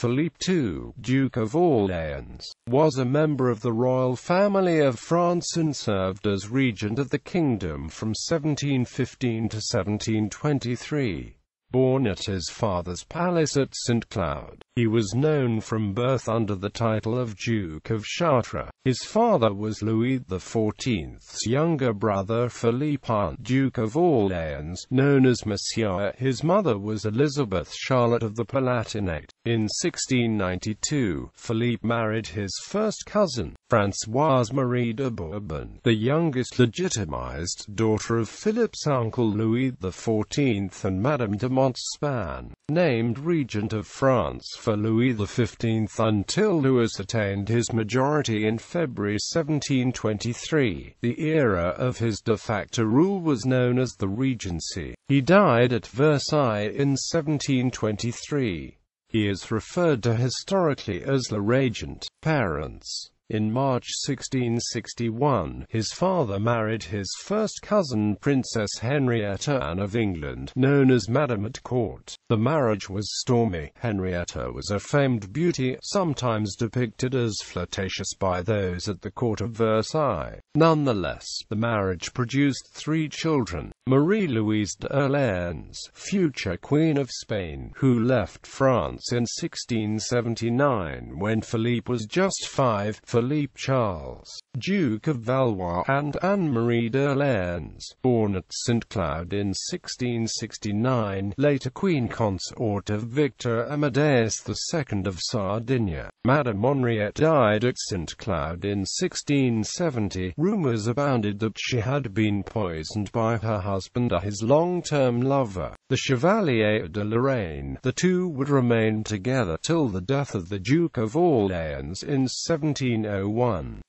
Philippe II, Duke of Orléans, was a member of the royal family of France and served as regent of the kingdom from 1715 to 1723. Born at his father's palace at St. Cloud, he was known from birth under the title of Duke of Chartres. His father was Louis XIV's younger brother Philippe I, Duke of Orléans, known as Monsieur. His mother was Elizabeth Charlotte of the Palatinate. In 1692, Philippe married his first cousin, Françoise Marie de Bourbon, the youngest legitimized daughter of Philippe's uncle Louis XIV and Madame de Montespan, named Regent of France for Louis XV until Louis attained his majority in February 1723. The era of his de facto rule was known as the Regency. He died at Versailles in 1723. He is referred to historically as the Regent. Parents. In March 1661, his father married his first cousin Princess Henrietta Anne of England, known as Madame at Court. The marriage was stormy. Henrietta was a famed beauty, sometimes depicted as flirtatious by those at the court of Versailles. Nonetheless, the marriage produced 3 children: Marie-Louise d'Orléans, future Queen of Spain, who left France in 1679 when Philippe was just 5, Philippe Charles, Duke of Valois, and Anne-Marie d'Orléans, born at St. Cloud in 1669, later Queen Consort of Victor Amadeus II of Sardinia. Madame Henriette died at St. Cloud in 1670. Rumors abounded that she had been poisoned by her husband, his long-term lover, the Chevalier de Lorraine. The two would remain together till the death of the Duke of Orléans in 1701.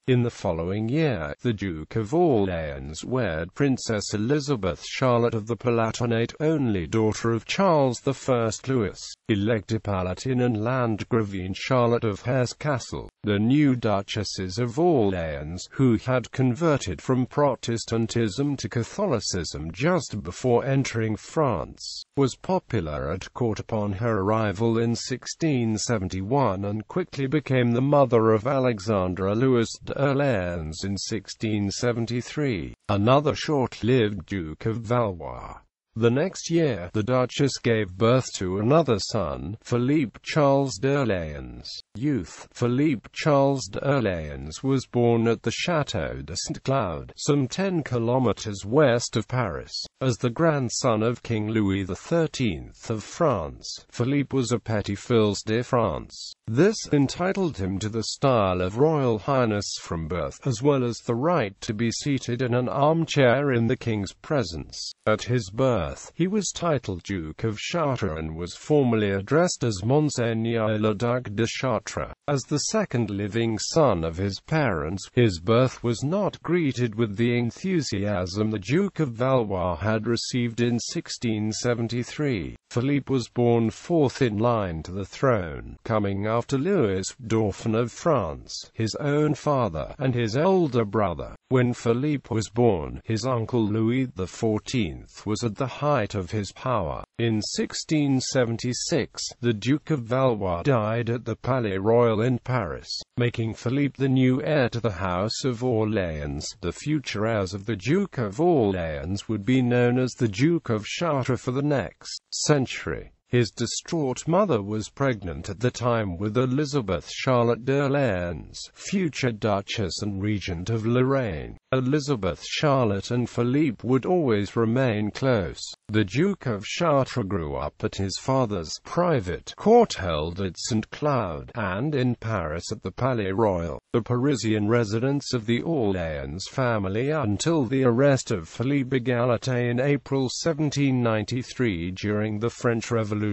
In the following year, the Duke of Orléans wed Princess Elizabeth Charlotte of the Palatinate, only daughter of Charles I. Louis, Elector Palatine, and Landgravine Charlotte of Hesse-Kassel. The new Duchesses of Orléans, who had converted from Protestantism to Catholicism just before entering France, was popular at court upon her arrival in 1671 and quickly became the mother of Alexandre Louis d'Orléans in 1673, another short-lived Duke of Valois. The next year, the Duchess gave birth to another son, Philippe Charles d'Orléans. Youth. Philippe Charles d'Orléans was born at the Château de St. Cloud, some 10 kilometers west of Paris. As the grandson of King Louis XIII of France, Philippe was a petit fils de France. This entitled him to the style of Royal Highness from birth, as well as the right to be seated in an armchair in the king's presence. At his birth, he was titled Duke of Chartres and was formally addressed as Monseigneur le Duc de Chartres. As the second living son of his parents, his birth was not greeted with the enthusiasm the Duke of Valois had received in 1673. Philippe was born 4th in line to the throne, coming after Louis, Dauphin of France, his own father, and his older brother. When Philippe was born, his uncle Louis XIV was at the height of his power. In 1676, the Duke of Valois died at the Palais Royal in Paris, making Philippe the new heir to the House of Orléans. The future heirs of the Duke of Orléans would be known as the Duke of Chartres for the next century. His distraught mother was pregnant at the time with Elizabeth Charlotte d'Orléans, future Duchess and Regent of Lorraine. Elizabeth Charlotte and Philippe would always remain close. The Duke of Chartres grew up at his father's private court held at St. Cloud, and in Paris at the Palais Royal, the Parisian residence of the Orléans family, until the arrest of Philippe Égalité in April 1793 during the French Revolution.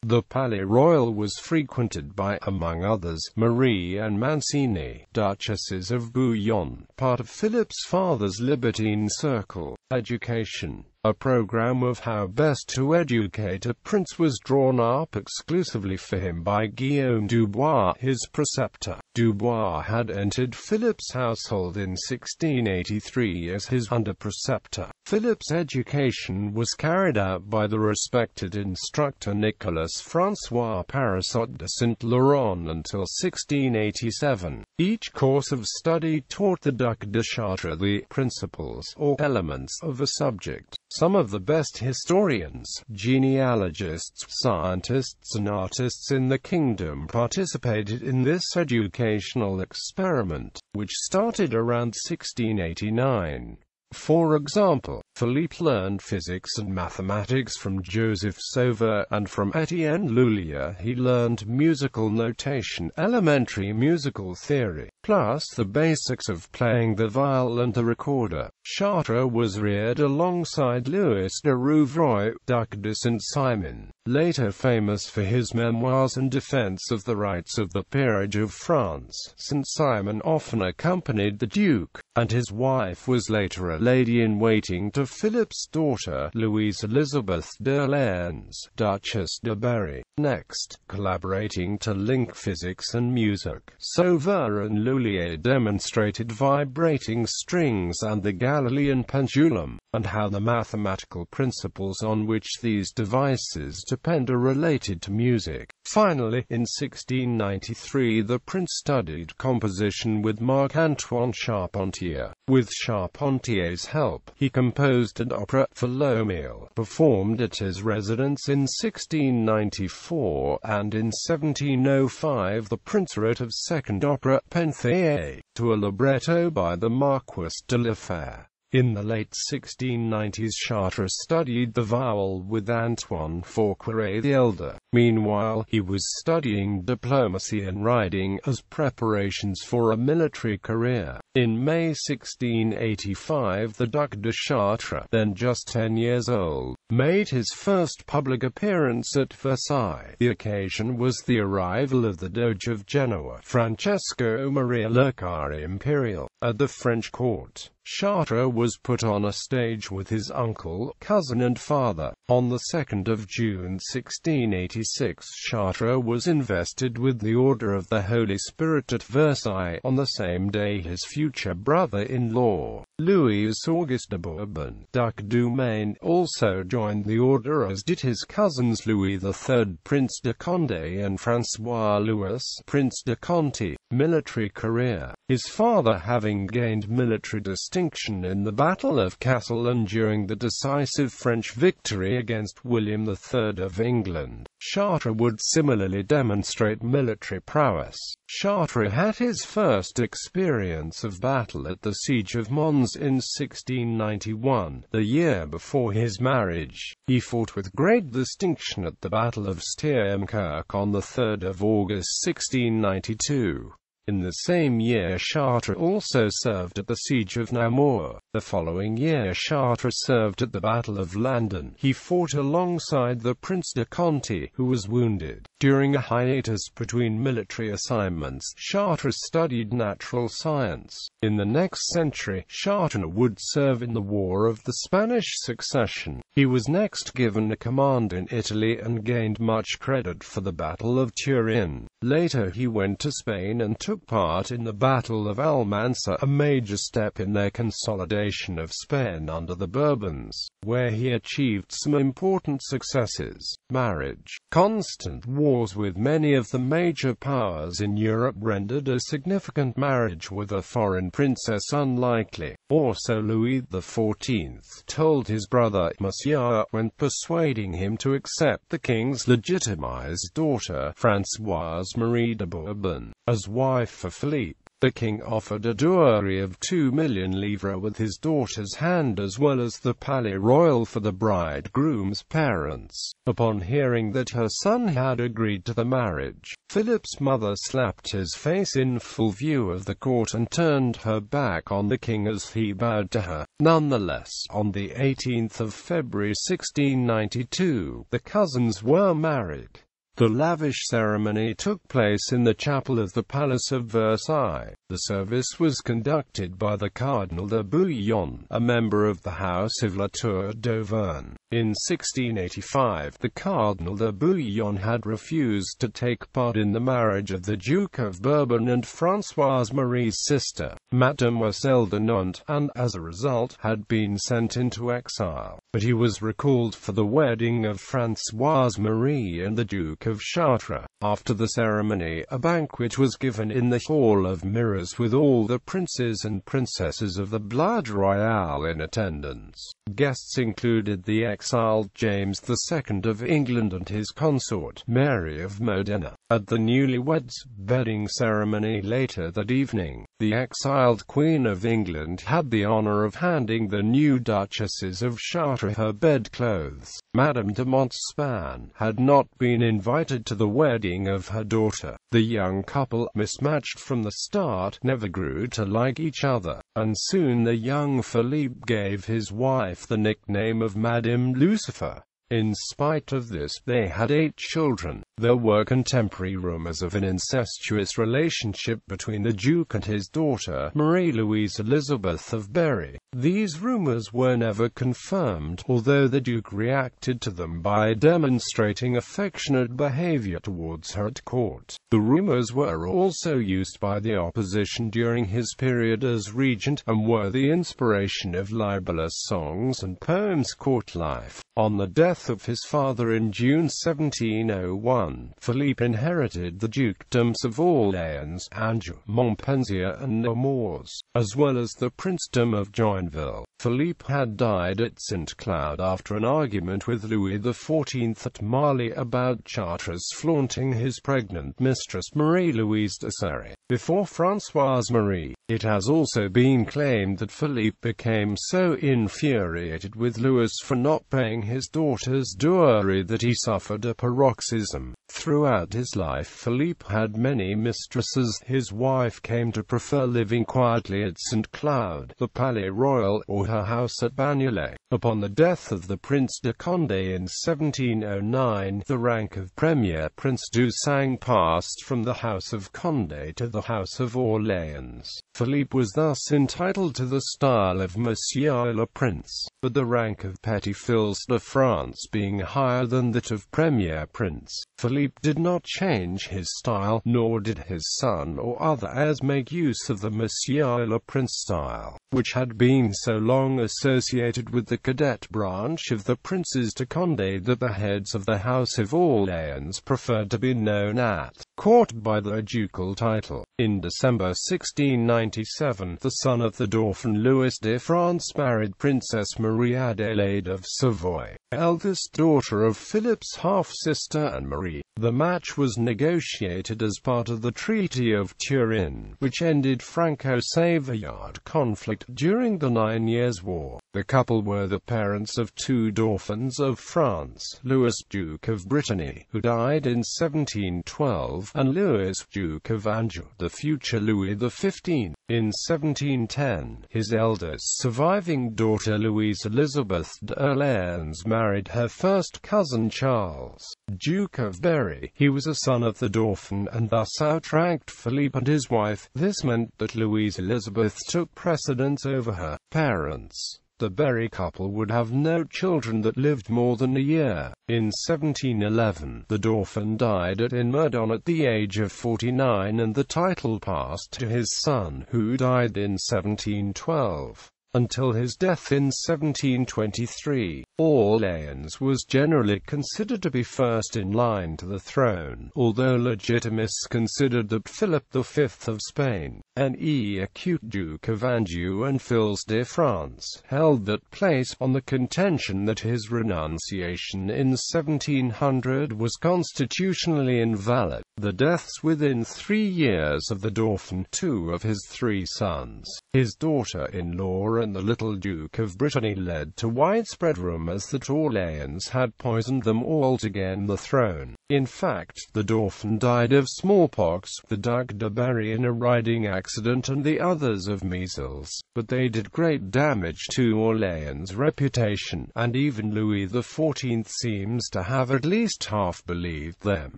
The Palais Royal was frequented by, among others, Marie and Mancini, Duchesses of Bouillon, part of Philippe's father's libertine circle. Education. A program of how best to educate a prince was drawn up exclusively for him by Guillaume Dubois, his preceptor. Dubois had entered Philip's household in 1683 as his under-preceptor. Philip's education was carried out by the respected instructor Nicolas François Parasot de Saint-Laurent until 1687. Each course of study taught the Duc de Chartres the principles or elements of a subject. Some of the best historians, genealogists, scientists and artists in the kingdom participated in this educational experiment, which started around 1689. For example, Philippe learned physics and mathematics from Joseph Sauveur, and from Étienne Lullier he learned musical notation, elementary musical theory, plus the basics of playing the viol and the recorder. Chartres was reared alongside Louis de Rouvroy, Duc de Saint-Simon, later famous for his memoirs and defense of the rights of the peerage of France. Saint-Simon often accompanied the Duke, and his wife was later a lady-in-waiting to Philip's daughter, Louise Elizabeth d'Orléans, Duchess de Berry. Next, collaborating to link physics and music, Sauveur and Lullier demonstrated vibrating strings and the Galilean pendulum, and how the mathematical principles on which these devices depend are related to music. Finally, in 1693 the prince studied composition with Marc-Antoine Charpentier. With Charpentier's help, he composed an opera, Philomele, performed at his residence in 1694, and in 1705 the prince wrote a second opera, Penthéée, to a libretto by the Marquis de la Fère. In the late 1690s Chartres studied the viol with Antoine Forqueray the Elder. Meanwhile, he was studying diplomacy and riding as preparations for a military career. In May 1685 the Duc de Chartres, then just 10 years old, made his first public appearance at Versailles. The occasion was the arrival of the Doge of Genoa, Francesco Maria Lecare Imperial, at the French court. Chartres was put on a stage with his uncle, cousin and father. On the 2nd of June 1686 Chartres was invested with the Order of the Holy Spirit at Versailles. On the same day his future brother-in-law, Louis Auguste de Bourbon, Duc du Maine, also joined the order, as did his cousins Louis III, Prince de Condé, and François Louis, Prince de Conti. Military career. His father having gained military distinction in the Battle of Castillon during the decisive French victory against William III of England, Chartres would similarly demonstrate military prowess. Chartres had his first experience of battle at the Siege of Mons in 1691, the year before his marriage. He fought with great distinction at the Battle of Steenkerk on the 3rd of August 1692. In the same year Chartres also served at the Siege of Namur. The following year Chartres served at the Battle of Landen. He fought alongside the Prince de Conti, who was wounded. During a hiatus between military assignments, Chartres studied natural science. In the next century, Chartres would serve in the War of the Spanish Succession. He was next given a command in Italy and gained much credit for the Battle of Turin. Later he went to Spain and took part in the Battle of Almansa, a major step in their consolidation of Spain under the Bourbons, where he achieved some important successes. Marriage. Constant wars with many of the major powers in Europe rendered a significant marriage with a foreign princess unlikely. Also Louis XIV told his brother Monsieur, when persuading him to accept the king's legitimized daughter, Françoise Marie de Bourbon, as wife for Philippe. The king offered a dowry of 2 million livres with his daughter's hand as well as the Palais Royal for the bridegroom's parents. Upon hearing that her son had agreed to the marriage, Philip's mother slapped his face in full view of the court and turned her back on the king as he bowed to her. Nonetheless, on the 18th of February 1692, the cousins were married. The lavish ceremony took place in the chapel of the Palace of Versailles. The service was conducted by the Cardinal de Bouillon, a member of the House of La Tour d'Auvergne. In 1685, the Cardinal de Bouillon had refused to take part in the marriage of the Duke of Bourbon and Françoise Marie's sister, Mademoiselle de Nantes, and, as a result, had been sent into exile. But he was recalled for the wedding of Françoise Marie and the Duke of Chartres. After the ceremony, a banquet was given in the Hall of Mirrors with all the princes and princesses of the Blood Royal in attendance. Guests included the exiled James II of England and his consort, Mary of Modena. At the newlyweds' bedding ceremony later that evening, the exiled Queen of England had the honor of handing the new Duchesses of Chartres her bedclothes. Madame de Montespan had not been invited to the wedding of her daughter. The young couple, mismatched from the start, never grew to like each other, and soon the young Philippe gave his wife the nickname of Madame Lucifer. In spite of this, they had 8 children. There were contemporary rumors of an incestuous relationship between the Duke and his daughter, Marie-Louise Elizabeth of Berry. These rumors were never confirmed, although the Duke reacted to them by demonstrating affectionate behavior towards her at court. The rumors were also used by the opposition during his period as regent, and were the inspiration of libelous songs and poems court life. On the death of his father in June 1701, Philippe inherited the dukedoms of Orléans, Anjou, Montpensier and Nemours, as well as the princedom of Joinville. Philippe had died at St. Cloud after an argument with Louis XIV at Marly about Chartres flaunting his pregnant mistress Marie-Louise de Serry before Françoise Marie. It has also been claimed that Philippe became so infuriated with Louis for not paying his daughter's dowry that he suffered a paroxysm. Throughout his life, Philippe had many mistresses. His wife came to prefer living quietly at St. Cloud, the Palais Royal, or her house at Bagnolet. Upon the death of the Prince de Condé in 1709, the rank of Premier Prince du Sang passed from the House of Condé to the House of Orléans. Philippe was thus entitled to the style of Monsieur le Prince, but the rank of Petit Fils de France being higher than that of Premier Prince. Philippe did not change his style, nor did his son or other heirs make use of the Monsieur le Prince style, which had been so long associated with the cadet branch of the Princes de Condé that the heads of the House of Orléans preferred to be known at court by their ducal title. In December 1697, the son of the Dauphin Louis de France married Princess Marie Adelaide of Savoy, eldest daughter of Philip's half-sister Anne-Marie. The match was negotiated as part of the Treaty of Turin, which ended Franco-Savoyard conflict during the 9 Years' War. The couple were the parents of 2 Dauphins of France, Louis, Duke of Brittany, who died in 1712, and Louis, Duke of Anjou, the future Louis XV. In 1710, his eldest surviving daughter Louise Elizabeth d'Orléans married her first cousin Charles, Duke of Berry. He was a son of the Dauphin and thus outranked Philippe and his wife. This meant that Louise Elizabeth took precedence over her parents. The Berry couple would have no children that lived more than a year. In 1711, the Dauphin died at Meudon at the age of 49 and the title passed to his son, who died in 1712. Until his death in 1723, Orléans was generally considered to be first in line to the throne, although legitimists considered that Philip V of Spain, ne acute Duke of Anjou and Fils de France, held that place, on the contention that his renunciation in 1700 was constitutionally invalid. The deaths within 3 years of the Dauphin, 2 of his 3 sons, his daughter-in-law and the little Duke of Brittany led to widespread rumors that Orléans had poisoned them all to gain the throne. In fact, the Dauphin died of smallpox, the Duc de Berry in a riding accident accident and the others of measles, but they did great damage to Orléans' reputation, and even Louis XIV seems to have at least half believed them.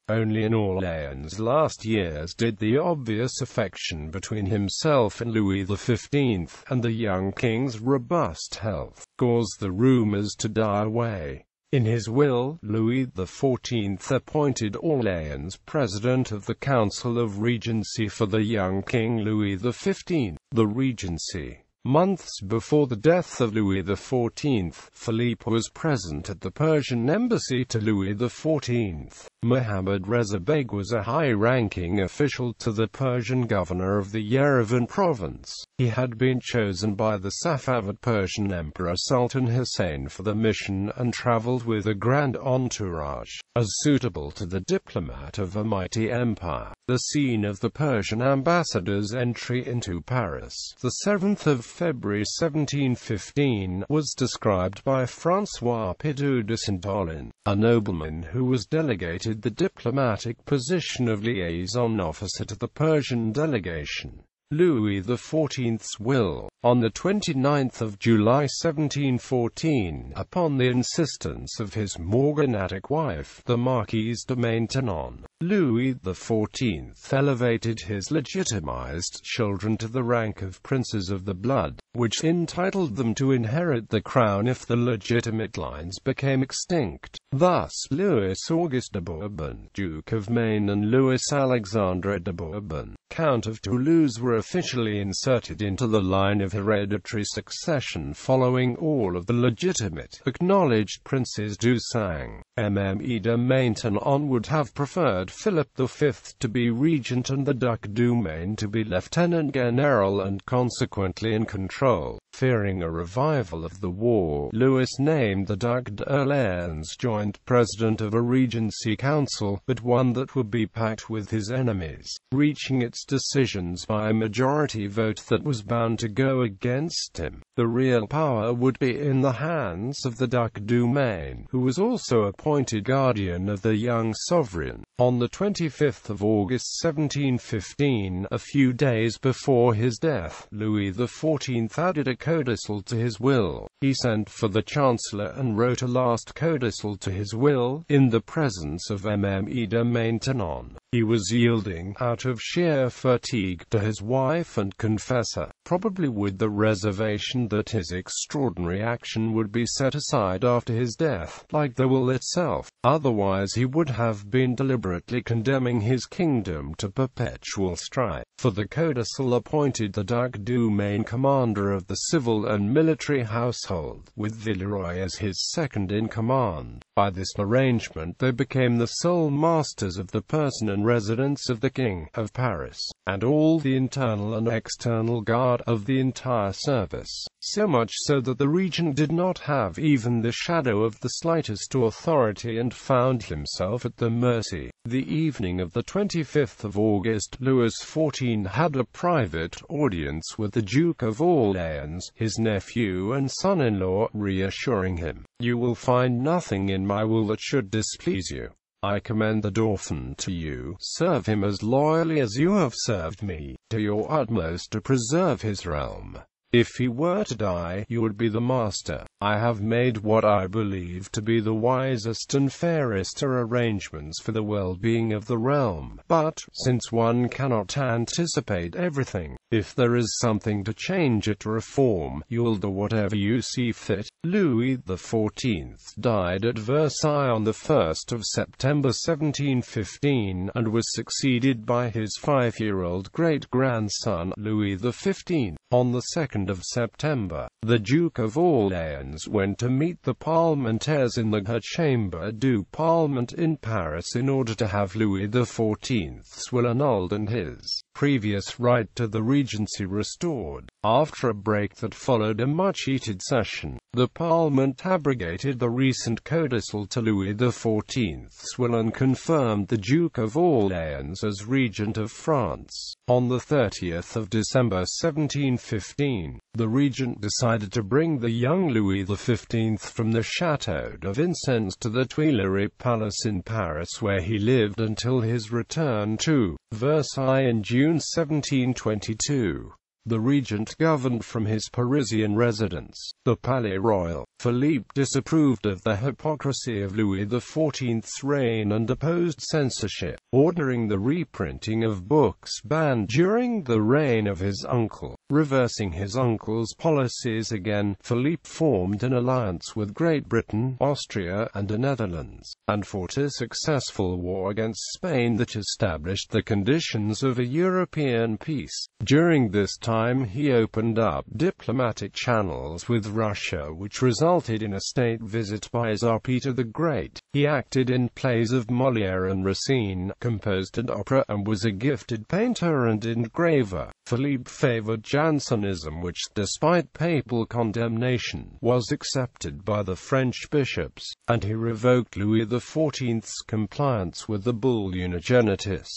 Only in Orléans' last years did the obvious affection between himself and Louis XV, and the young king's robust health, cause the rumors to die away. In his will, Louis XIV appointed Orléans president of the Council of Regency for the young King Louis XV. The Regency. Months before the death of Louis XIV, Philippe was present at the Persian embassy to Louis XIV. Mohammad Reza Beg was a high-ranking official to the Persian governor of the Yerevan province. He had been chosen by the Safavid Persian Emperor Sultan Hussein for the mission and traveled with a grand entourage, as suitable to the diplomat of a mighty empire. The scene of the Persian ambassador's entry into Paris, the 7th of February 1715, was described by François Marie de Bourbon, a nobleman who was delegated the diplomatic position of liaison officer to the Persian delegation. Louis XIV's will. On the 29th of July 1714, upon the insistence of his morganatic wife, the Marquise de Maintenon, Louis XIV elevated his legitimized children to the rank of princes of the blood, which entitled them to inherit the crown if the legitimate lines became extinct. Thus, Louis Auguste de Bourbon, Duke of Maine, and Louis Alexandre de Bourbon, Count of Toulouse, were officially inserted into the line of hereditary succession following all of the legitimate, acknowledged princes du sang. Mme de Maintenon would have preferred Philippe V to be regent and the Duc du Maine to be lieutenant general and consequently in control. Fearing a revival of the war, Louis named the Duc d'Orléans joint president of a regency council, but one that would be packed with his enemies, reaching its decisions by a majority vote that was bound to go against him. The real power would be in the hands of the Duc du Maine, who was also appointed guardian of the young sovereign. On the 25th of August 1715, a few days before his death, Louis XIV added a codicil to his will. He sent for the Chancellor and wrote a last codicil to his will, in the presence of Mme de Maintenon. He was yielding, out of sheer fatigue, to his wife and confessor, probably with the reservation that his extraordinary action would be set aside after his death, like the will itself. Otherwise he would have been deliberately condemning his kingdom to perpetual strife. For the codicil appointed the Duc du Maine commander of the civil and military household, with Villeroy as his second-in-command. By this arrangement they became the sole masters of the person and residence of the King of Paris, and all the internal and external guard of the entire service, so much so that the regent did not have even the shadow of the slightest authority and found himself at the mercy. The evening of the 25th of August, Louis XIV had a private audience with the Duke of Orléans, his nephew and son-in-law, reassuring him, "You will find nothing in my will that should displease you. I commend the Dauphin to you. Serve him as loyally as you have served me, to your utmost to preserve his realm. If he were to die, you would be the master. I have made what I believe to be the wisest and fairest arrangements for the well-being of the realm. But, since one cannot anticipate everything, if there is something to change or to reform, you'll do whatever you see fit." Louis XIV died at Versailles on the 1st of September 1715, and was succeeded by his 5-year-old great-grandson, Louis XV. On the 2nd of September, the Duke of Orléans went to meet the parlementaires in the Chamber du Parlement in Paris in order to have Louis XIV's will annulled and his previous right to the regency restored. After a break that followed a much-heated session, The Parliament abrogated the recent codicil to Louis XIV's will and confirmed the Duke of Orléans as Regent of France. On the 30th of December 1715, the Regent decided to bring the young Louis XV from the Château de Vincennes to the Tuileries Palace in Paris, where he lived until his return to Versailles in June 1722. The Regent governed from his Parisian residence, the Palais Royal. Philippe disapproved of the hypocrisy of Louis XIV's reign and opposed censorship, ordering the reprinting of books banned during the reign of his uncle. Reversing his uncle's policies again, Philippe formed an alliance with Great Britain, Austria, and the Netherlands, and fought a successful war against Spain that established the conditions of a European peace. During this time he opened up diplomatic channels with Russia, which resulted in a state visit by Tsar Peter the Great. He acted in plays of Molière and Racine, composed an opera, and was a gifted painter and engraver. Philippe favored Jansenism, which, despite papal condemnation, was accepted by the French bishops, and he revoked Louis XIV's compliance with the bull Unigenitus.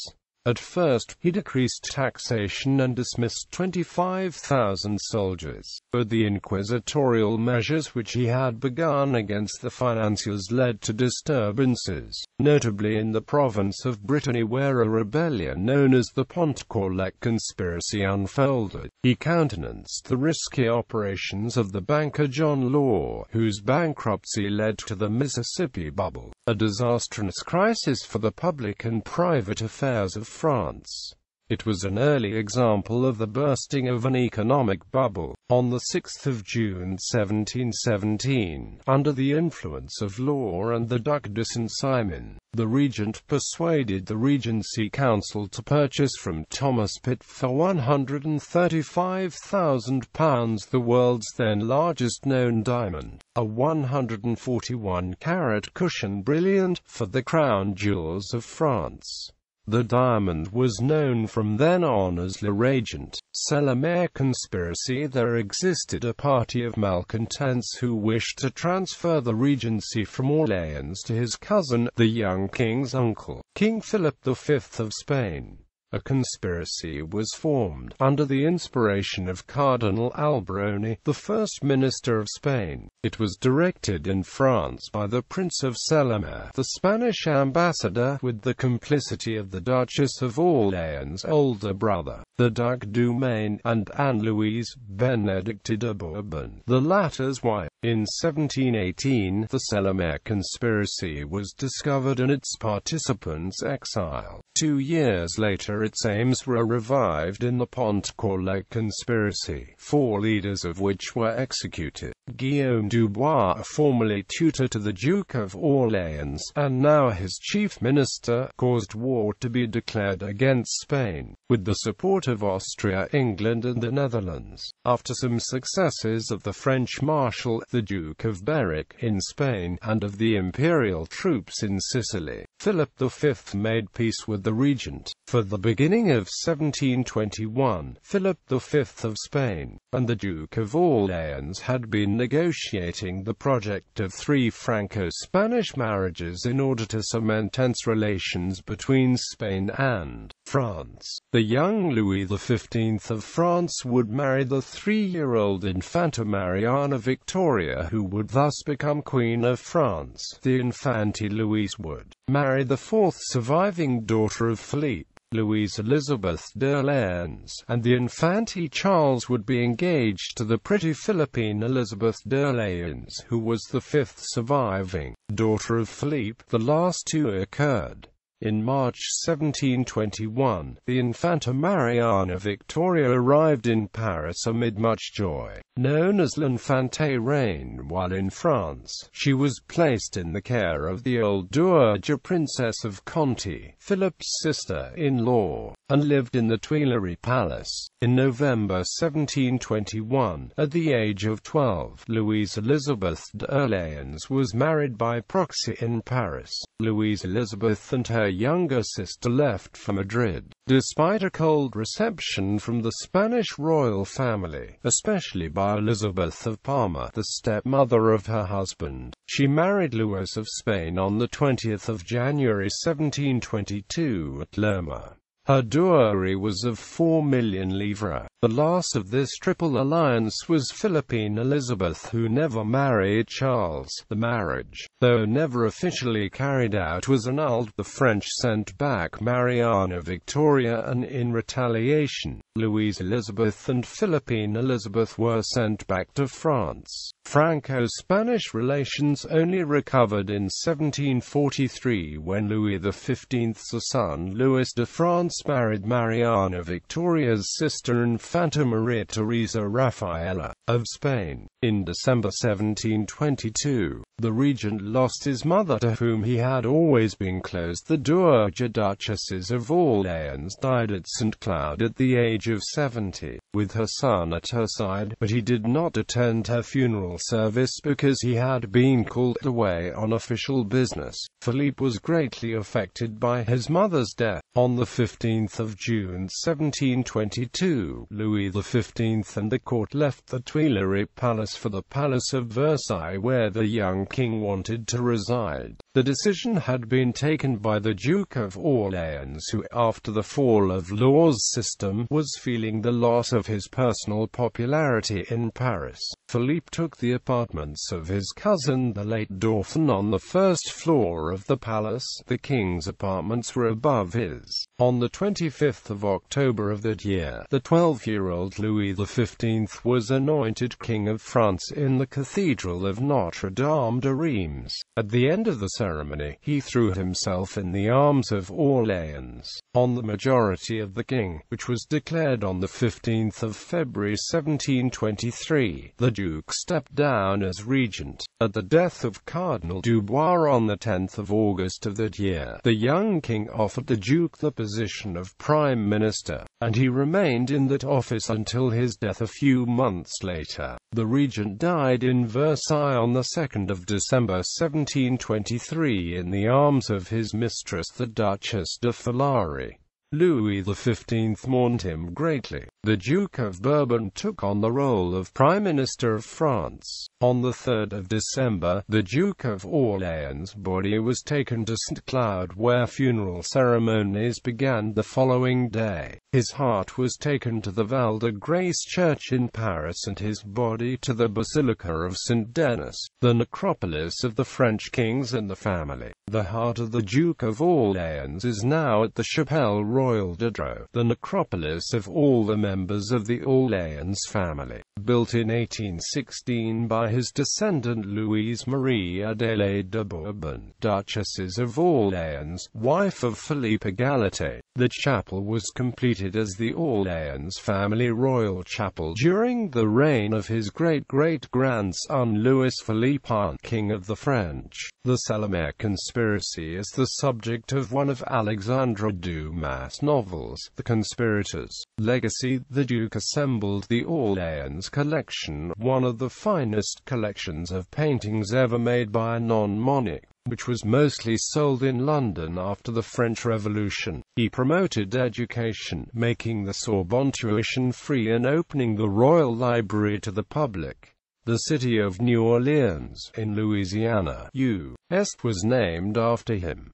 At first, he decreased taxation and dismissed 25,000 soldiers, but the inquisitorial measures which he had begun against the financiers led to disturbances, notably in the province of Brittany, where a rebellion known as the Pontcorlec conspiracy unfolded. He countenanced the risky operations of the banker John Law, whose bankruptcy led to the Mississippi Bubble, a disastrous crisis for the public and private affairs of France. It was an early example of the bursting of an economic bubble. On the 6th of June 1717, under the influence of Law and the Duc de Saint-Simon, the Regent persuaded the Regency Council to purchase from Thomas Pitt for £135,000 the world's then largest known diamond, a 141-carat cushion brilliant, for the crown jewels of France. The diamond was known from then on as Le Regent. Selemaire conspiracy. There existed a party of malcontents who wished to transfer the regency from Orléans to his cousin, the young king's uncle, King Philip V of Spain. A conspiracy was formed, under the inspiration of Cardinal Alberoni, the first minister of Spain. It was directed in France by the Prince of Selemaire, the Spanish ambassador, with the complicity of the Duchess of Orléans' older brother, the Duc du Maine, and Anne-Louise Benedicte de Bourbon, the latter's wife. In 1718, the Selemaire conspiracy was discovered and its participants exiled. 2 years later, its aims were revived in the Pontcorlec conspiracy, 4 leaders of which were executed. Guillaume Dubois, formerly tutor to the Duke of Orléans, and now his chief minister, caused war to be declared against Spain, with the support of Austria, England and the Netherlands. After some successes of the French Marshal, the Duke of Berwick, in Spain, and of the imperial troops in Sicily, Philip V made peace with the Regent. For the beginning of 1721, Philip V of Spain, and the Duke of Orléans had been negotiating the project of 3 Franco-Spanish marriages in order to cement tense relations between Spain and France. The young Louis XV of France would marry the 3-year-old Infanta Mariana Victoria, who would thus become Queen of France. The Infante Louise would marry the 4th surviving daughter of Philippe, Louise Elizabeth d'Orléans, and the Infante Charles would be engaged to the pretty Philippine Elizabeth d'Orléans, who was the 5th surviving daughter of Philippe. The last 2 occurred in March 1721. The Infanta Mariana Victoria arrived in Paris amid much joy, known as l'Infante reine. While in France, she was placed in the care of the old Dowager Princess of Conti, Philip's sister-in-law, and lived in the Tuileries Palace. In November 1721, at the age of 12, Louise Elizabeth d'Orléans was married by proxy in Paris. Louise Elizabeth and her younger sister left for Madrid. Despite a cold reception from the Spanish royal family, especially by Elizabeth of Parma, the stepmother of her husband, she married Louis of Spain on the 20th of January 1722 at Lerma. Her dowry was of 4 million livres. The last of this triple alliance was Philippine Elizabeth, who never married Charles. The marriage, though never officially carried out, was annulled. The French sent back Mariana Victoria, and in retaliation, Louise Elizabeth and Philippine Elizabeth were sent back to France. Franco-Spanish relations only recovered in 1743 when Louis XV's son Louis de France married Mariana Victoria's sister Infanta Maria Teresa Rafaela of Spain. In December 1722, the regent lost his mother, to whom he had always been close. The Dowager Duchesses of Orléans died at St. Cloud at the age of 70, with her son at her side, but he did not attend her funeral service because he had been called away on official business. Philippe was greatly affected by his mother's death. On the 15th of June 1722, Louis XV and the court left the Tuileries Palace for the Palace of Versailles, where the young king wanted to reside. The decision had been taken by the Duke of Orléans, who, after the fall of Law's system, was feeling the loss of his personal popularity in Paris. Philippe took the apartments of his cousin, the late Dauphin, on the first floor of the palace. The king's apartments were above his. On the 25th of October of that year, the 12-year-old Louis XV was anointed King of France in the Cathedral of Notre Dame de Reims. At the end of the ceremony, he threw himself in the arms of Orléans. On the majority of the king, which was declared on the 15th of February 1723, the Duke stepped down as regent. At the death of Cardinal Dubois on the 10th of August of that year, the young king offered the Duke the position of Prime Minister, and he remained in that office until his death a few months later. The regent died in Versailles on the 2nd of December 1723 in the arms of his mistress, the Duchess de Filari. Louis XV mourned him greatly. The Duke of Bourbon took on the role of Prime Minister of France. On the 3rd of December, the Duke of Orléans' body was taken to St. Cloud, where funeral ceremonies began the following day. His heart was taken to the Val de Grace Church in Paris, and his body to the Basilica of St. Denis, the necropolis of the French kings and the family. The heart of the Duke of Orléans is now at the Chapelle Royale de Dreux, the necropolis of all the members of the Orléans family. Built in 1816 by his descendant Louise Marie Adélaïde de Bourbon, Duchesses of Orléans, wife of Philippe Égalité. The chapel was completed as the Orléans family royal chapel during the reign of his great-great-grandson Louis Philippe I, King of the French. The Salomé conspiracy is the subject of one of Alexandre Dumas' novels, The Conspirators' Legacy. The Duke assembled the Orléans collection, one of the finest collections of paintings ever made by a non-monarch, which was mostly sold in London after the French Revolution. He promoted education, making the Sorbonne tuition free and opening the Royal Library to the public. The city of New Orleans, in Louisiana, U.S., was named after him.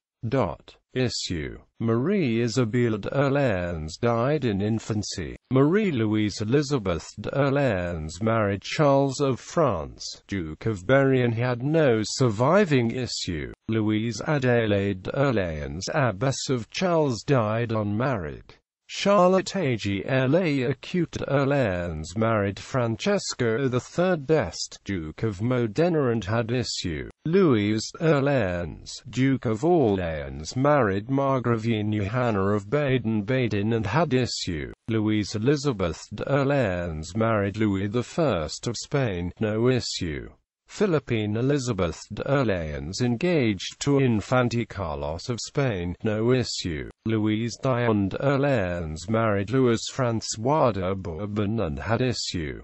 Issue. Marie Isabelle d'Orléans died in infancy. Marie-Louise Elizabeth d'Orléans married Charles of France, Duke of Berry, and had no surviving issue. Louise Adélaïde d'Orléans, Abbess of Charles, died unmarried. Charlotte Agla Acute d'Orléans married Francesco III d'Este, Duke of Modena, and had issue. Louis d'Orléans, Duke of Orléans, married Margravine Johanna of Baden-Baden and had issue. Louise Elizabeth d'Orléans married Louis I of Spain, no issue. Philippine Elizabeth d'Orléans engaged to Infante Carlos of Spain, no issue. Louise Diane d'Orléans married Louis François de Bourbon and had issue.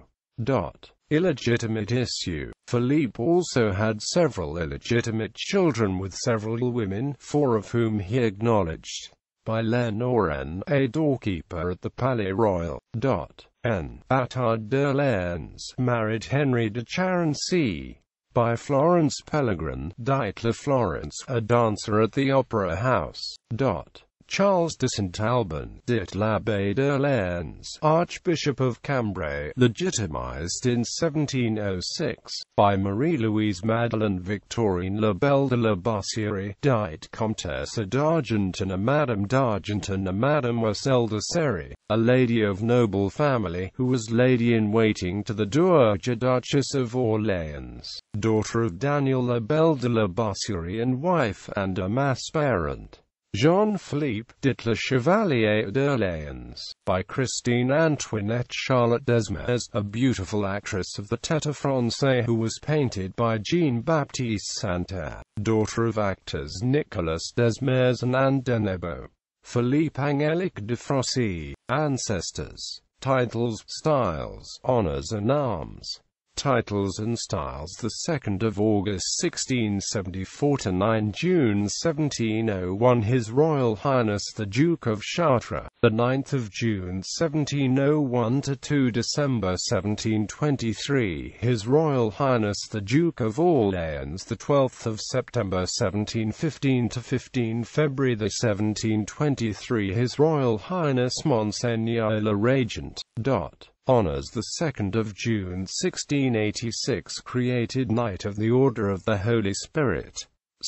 Illegitimate issue. Philippe also had several illegitimate children with several women, 4 of whom he acknowledged. by Lenoren, a doorkeeper at the Palais Royal. N. Attard d'Orléans married Henry de Charency, by Florence Pellegrin, Dietler Florence, a dancer at the Opera House. Charles de Saint-Alban, dit l'Abbé d'Orléans, Archbishop of Cambrai, legitimized in 1706, by Marie-Louise Madeleine Victorine La Belle de la Boissière, died Comtesse d'Argenton, Madame d'Argenton, Mademoiselle de Serry, a lady of noble family, who was lady-in-waiting to the Dowager Duchess of Orléans, daughter of Daniel La Belle de la Boissière and wife and a mass-parent. Jean-Philippe, dit le Chevalier d'Orléans, by Christine Antoinette Charlotte Desmares, a beautiful actress of the Théâtre Français who was painted by Jean-Baptiste Santerre, daughter of actors Nicolas Desmares and Anne Denebo. Philippe Angélique de Froissy. Ancestors. Titles, styles, honors and arms. Titles and styles: the 2nd of August 1674 to 9 June 1701, His Royal Highness the Duke of Chartres. The 9th of June 1701 to 2 December 1723, His Royal Highness the Duke of Orléans. The 12th of September 1715 to 15 February 1723, His Royal Highness Monseigneur le Regent. Honors: the 2nd of June 1686, created Knight of the Order of the Holy Spirit.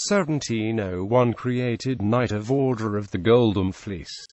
1701, created Knight of Order of the Golden Fleece.